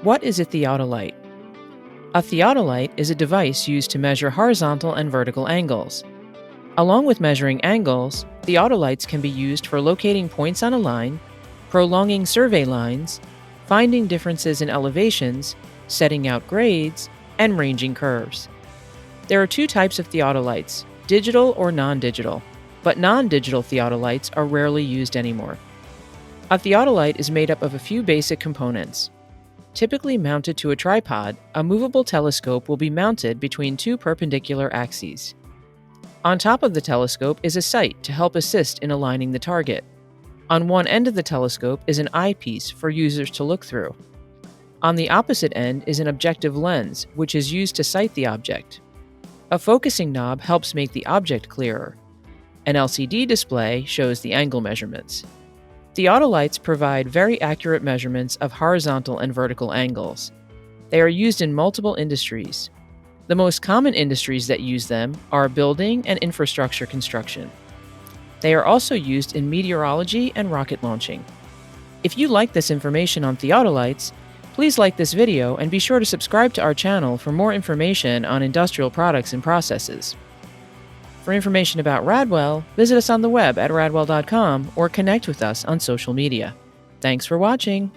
What is a theodolite? A theodolite is a device used to measure horizontal and vertical angles. Along with measuring angles, theodolites can be used for locating points on a line, prolonging survey lines, finding differences in elevations, setting out grades, and ranging curves. There are two types of theodolites, digital or non-digital, but non-digital theodolites are rarely used anymore. A theodolite is made up of a few basic components. Typically mounted to a tripod, a movable telescope will be mounted between two perpendicular axes. On top of the telescope is a sight to help assist in aligning the target. On one end of the telescope is an eyepiece for users to look through. On the opposite end is an objective lens, which is used to sight the object. A focusing knob helps make the object clearer. An LCD display shows the angle measurements. Theodolites provide very accurate measurements of horizontal and vertical angles. They are used in multiple industries. The most common industries that use them are building and infrastructure construction. They are also used in meteorology and rocket launching. If you like this information on theodolites, please like this video and be sure to subscribe to our channel for more information on industrial products and processes. For information about Radwell, visit us on the web at radwell.com or connect with us on social media. Thanks for watching!